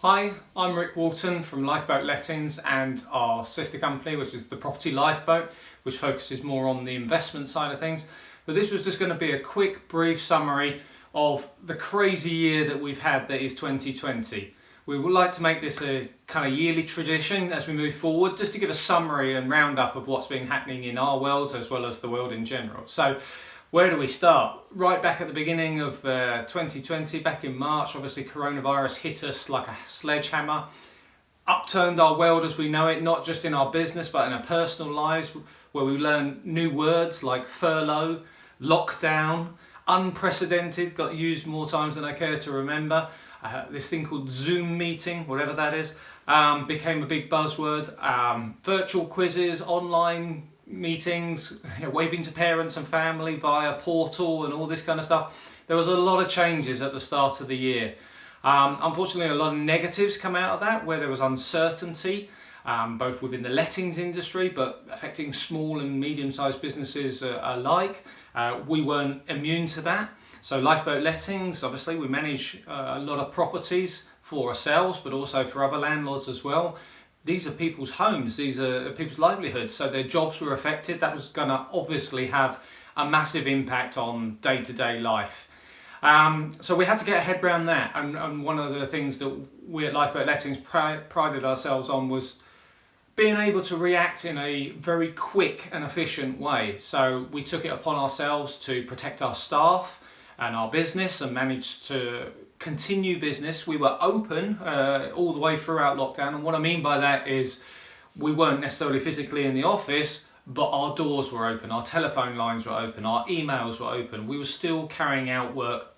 Hi, I'm Rick Walton from Lifeboat Lettings and our sister company, which is the Property Lifeboat, which focuses more on the investment side of things. But this was just going to be a quick, brief summary of the crazy year that we've had that is 2020. We would like to make this a kind of yearly tradition as we move forward, just to give a summary and roundup of what's been happening in our world as well as the world in general. So, where do we start? Right back at the beginning of 2020, back in March, obviously coronavirus hit us like a sledgehammer, upturned our world as we know it, not just in our business but in our personal lives, where we learned new words like furlough, lockdown, unprecedented, got used more times than I care to remember. This thing called Zoom meeting, whatever that is, became a big buzzword. Virtual quizzes, online meetings, waving to parents and family via portal and all this kind of stuff. There was a lot of changes at the start of the year. Unfortunately, a lot of negatives come out of that, where there was uncertainty, both within the lettings industry, but affecting small and medium-sized businesses alike. We weren't immune to that. So Lifeboat Lettings, obviously, we manage a lot of properties for ourselves, but also for other landlords as well. These are people's homes, these are people's livelihoods, so their jobs were affected. That was going to obviously have a massive impact on day-to-day life. So we had to get a head around that, and one of the things that we at Lifeboat Lettings prided ourselves on was being able to react in a very quick and efficient way. So we took it upon ourselves to protect our staff and our business and managed to continue business. We were open all the way throughout lockdown, and what I mean by that is we weren't necessarily physically in the office, but our doors were open, our telephone lines were open, our emails were open. We were still carrying out work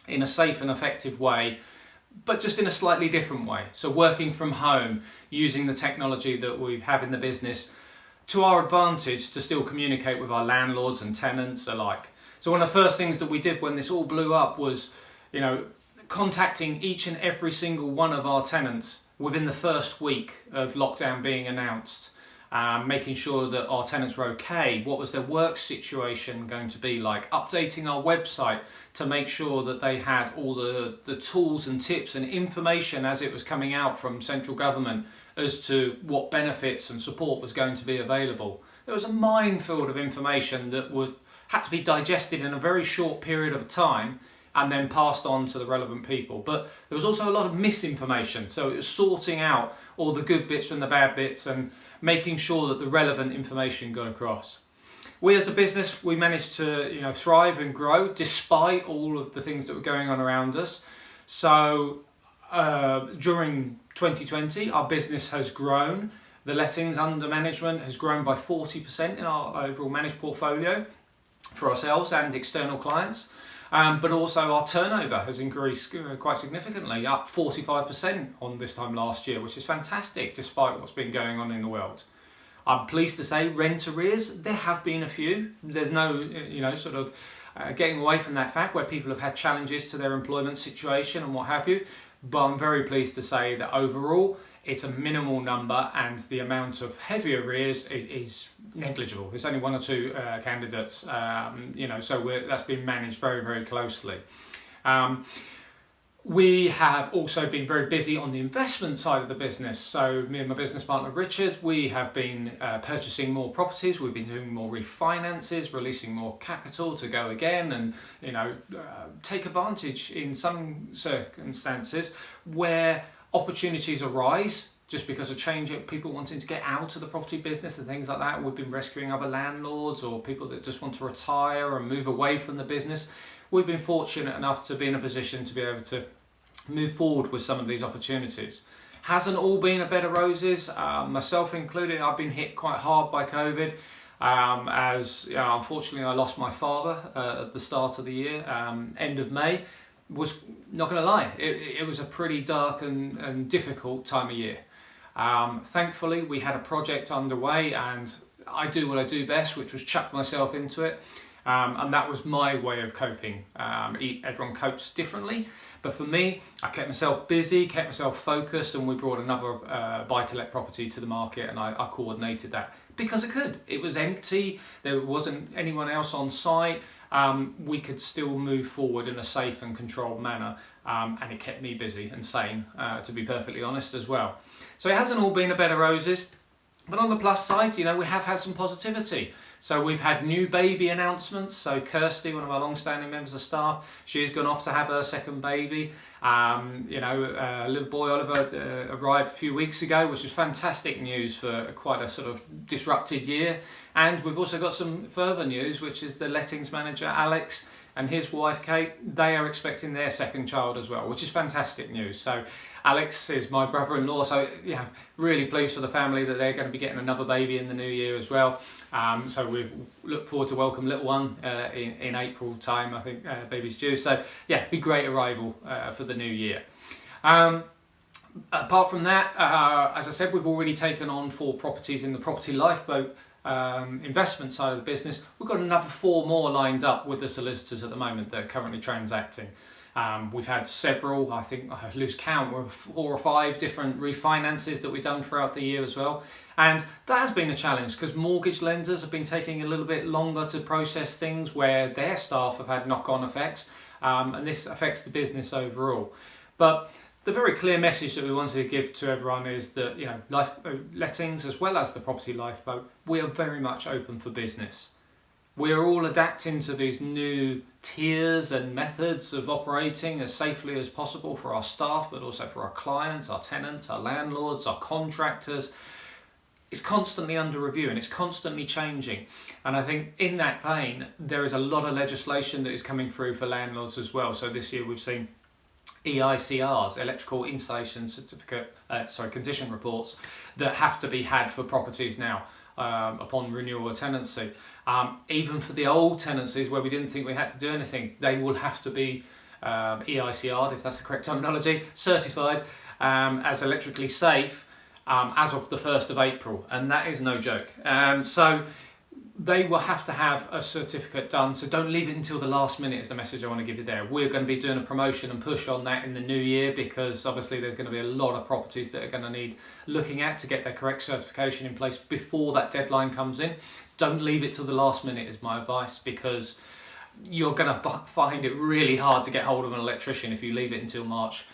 in a safe and effective way, but just in a slightly different way. So working from home, using the technology that we have in the business to our advantage to still communicate with our landlords and tenants alike. So one of the first things that we did when this all blew up was, contacting each and every single one of our tenants within the first week of lockdown being announced, making sure that our tenants were okay, what was their work situation going to be like, updating our website to make sure that they had all the tools and tips and information as it was coming out from central government as to what benefits and support was going to be available. There was a minefield of information that had to be digested in a very short period of time and then passed on to the relevant people. But there was also a lot of misinformation, so it was sorting out all the good bits from the bad bits and making sure that the relevant information got across. We as a business, we managed to thrive and grow despite all of the things that were going on around us. So during 2020, our business has grown. The lettings under management has grown by 40% in our overall managed portfolio for ourselves and external clients. But also our turnover has increased quite significantly, up 45% on this time last year, which is fantastic despite what's been going on in the world. I'm pleased to say rent arrears, there have been a few. There's no, getting away from that fact where people have had challenges to their employment situation and what have you. But I'm very pleased to say that overall it's a minimal number and the amount of heavy arrears is negligible. There's only one or two candidates, so that's been managed very, very closely. We have also been very busy on the investment side of the business. So me and my business partner Richard, we have been purchasing more properties. We've been doing more refinances, releasing more capital to go again and take advantage in some circumstances where opportunities arise just because of change, people wanting to get out of the property business and things like that. We've been rescuing other landlords or people that just want to retire and move away from the business. We've been fortunate enough to be in a position to be able to move forward with some of these opportunities. Hasn't all been a bed of roses, myself included. I've been hit quite hard by COVID, as unfortunately I lost my father at the start of the year, end of May. Was not going to lie, it was a pretty dark and difficult time of year. Thankfully we had a project underway and I do what I do best, which was chuck myself into it, and that was my way of coping. Everyone copes differently, but for me, I kept myself busy, kept myself focused, and we brought another buy-to-let property to the market, and I coordinated that because I could. It was empty, there wasn't anyone else on site. We could still move forward in a safe and controlled manner and it kept me busy and sane, to be perfectly honest as well. So it hasn't all been a bed of roses, but on the plus side, you know, we have had some positivity. So we've had new baby announcements. So Kirsty, one of our long-standing members of staff, she's gone off to have her second baby. Little boy Oliver arrived a few weeks ago, which was fantastic news for quite a sort of disrupted year. And we've also got some further news, which is the lettings manager, Alex, and his wife, Kate. They are expecting their second child as well, which is fantastic news. So Alex is my brother-in-law, so yeah, really pleased for the family that they're going to be getting another baby in the new year as well. So we look forward to welcome little one in April time, I think baby's due. So yeah, be great arrival for the new year. Apart from that, as I said, we've already taken on 4 properties in the property Lifeboat investment side of the business. We've got another 4 more lined up with the solicitors at the moment that are currently transacting. We've had several, I think I lose count, 4 or 5 different refinances that we've done throughout the year as well. And that has been a challenge because mortgage lenders have been taking a little bit longer to process things where their staff have had knock-on effects, and this affects the business overall. But the very clear message that we wanted to give to everyone is that, you know, lettings as well as the property Lifeboat, we are very much open for business. We are all adapting to these new tiers and methods of operating as safely as possible for our staff, but also for our clients, our tenants, our landlords, our contractors. It's constantly under review and it's constantly changing. And I think in that vein, there is a lot of legislation that is coming through for landlords as well. So this year we've seen EICRs, electrical installation certificate, condition reports that have to be had for properties now upon renewal of tenancy. Even for the old tenancies where we didn't think we had to do anything, they will have to be EICR'd, if that's the correct terminology, certified as electrically safe as of the 1st of April, and that is no joke. So they will have to have a certificate done, so don't leave it until the last minute is the message I want to give you there. We're going to be doing a promotion and push on that in the new year because obviously there's going to be a lot of properties that are going to need looking at to get their correct certification in place before that deadline comes in. Don't leave it till the last minute is my advice, because you're going to find it really hard to get hold of an electrician if you leave it until March,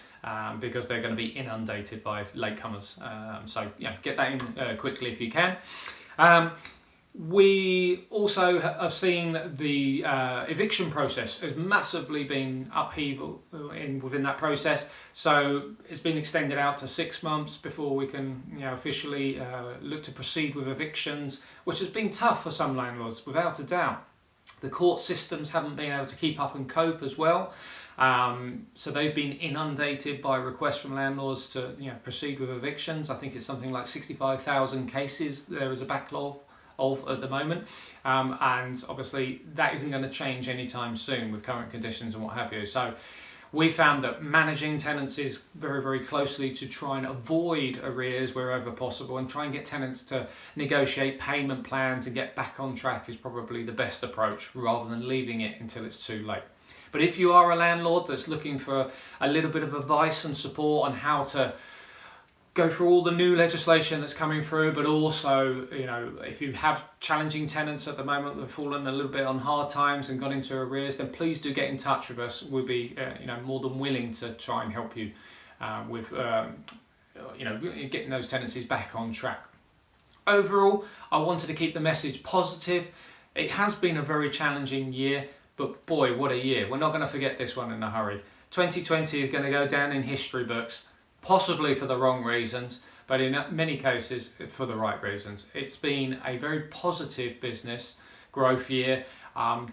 because they're going to be inundated by latecomers. So yeah, get that in quickly if you can. We also have seen the eviction process has massively been upheaval within that process. So it's been extended out to 6 months before we can, officially look to proceed with evictions, which has been tough for some landlords, without a doubt. The court systems haven't been able to keep up and cope as well. So they've been inundated by requests from landlords to proceed with evictions. I think it's something like 65,000 cases there is a backlog of at the moment, and obviously that isn't going to change anytime soon with current conditions and what have you. So we found that managing tenancies very, very closely to try and avoid arrears wherever possible and try and get tenants to negotiate payment plans and get back on track is probably the best approach, rather than leaving it until it's too late. But if you are a landlord that's looking for a little bit of advice and support on how to go through all the new legislation that's coming through, but also, if you have challenging tenants at the moment that have fallen a little bit on hard times and got into arrears, then please do get in touch with us. We'll be, more than willing to try and help you with, getting those tenancies back on track. Overall, I wanted to keep the message positive. It has been a very challenging year, but boy, what a year. We're not going to forget this one in a hurry. 2020 is going to go down in history books, possibly for the wrong reasons, but in many cases for the right reasons. It's been a very positive business growth year,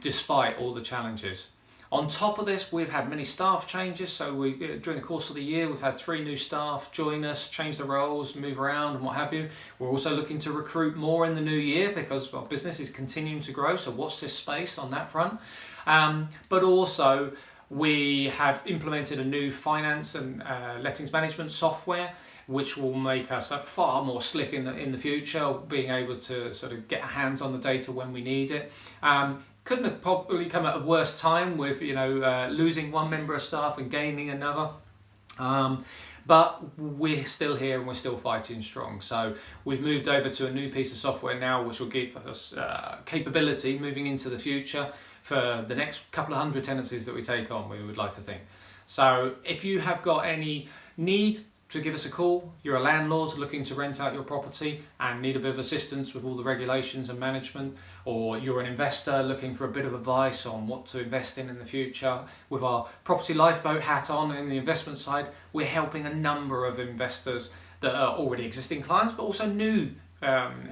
despite all the challenges. On top of this, we've had many staff changes. So during the course of the year, we've had 3 new staff join us, change the roles, move around and what have you. We're also looking to recruit more in the new year because our business is continuing to grow. So watch this space on that front. But also, we have implemented a new finance and lettings management software, which will make us far more slick in the future, being able to sort of get our hands on the data when we need it. Couldn't have probably come at a worse time with losing one member of staff and gaining another. But we're still here and we're still fighting strong. So we've moved over to a new piece of software now, which will give us capability moving into the future for the next couple of hundred tenancies that we take on, we would like to think. So if you have got any need to give us a call, you're a landlord looking to rent out your property and need a bit of assistance with all the regulations and management, or you're an investor looking for a bit of advice on what to invest in the future, with our Property Lifeboat hat on in the investment side, we're helping a number of investors that are already existing clients, but also new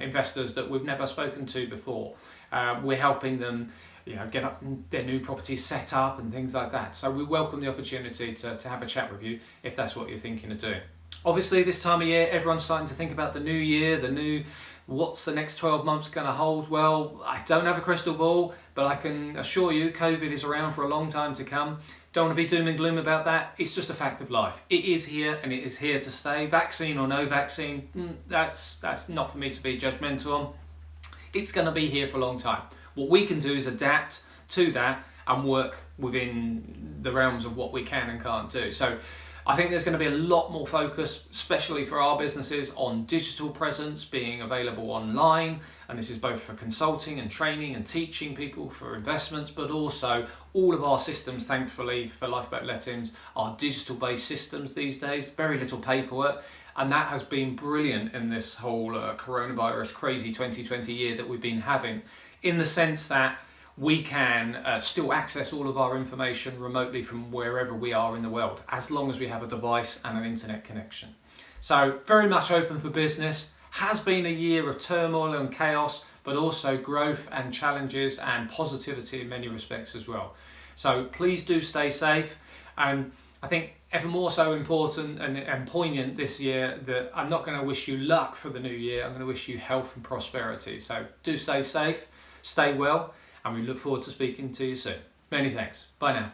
investors that we've never spoken to before. We're helping them get up their new properties set up and things like that. So we welcome the opportunity to have a chat with you if that's what you're thinking of doing. Obviously this time of year, everyone's starting to think about the new year, what's the next 12 months going to hold? Well, I don't have a crystal ball, but I can assure you COVID is around for a long time to come. Don't want to be doom and gloom about that. It's just a fact of life. It is here and it is here to stay. Vaccine or no vaccine, that's not for me to be judgmental on. It's going to be here for a long time. What we can do is adapt to that and work within the realms of what we can and can't do. So I think there's going to be a lot more focus, especially for our businesses, on digital presence being available online. And this is both for consulting and training and teaching people for investments, but also all of our systems, thankfully, for Lifeboat Lettings are digital-based systems these days, very little paperwork. And that has been brilliant in this whole coronavirus crazy 2020 year that we've been having, in the sense that we can still access all of our information remotely from wherever we are in the world, as long as we have a device and an internet connection. So very much open for business. Has been a year of turmoil and chaos, but also growth and challenges and positivity in many respects as well. So please do stay safe. And I think ever more so important and poignant this year that I'm not going to wish you luck for the new year. I'm going to wish you health and prosperity. So do stay safe, stay well, and we look forward to speaking to you soon. Many thanks. Bye now.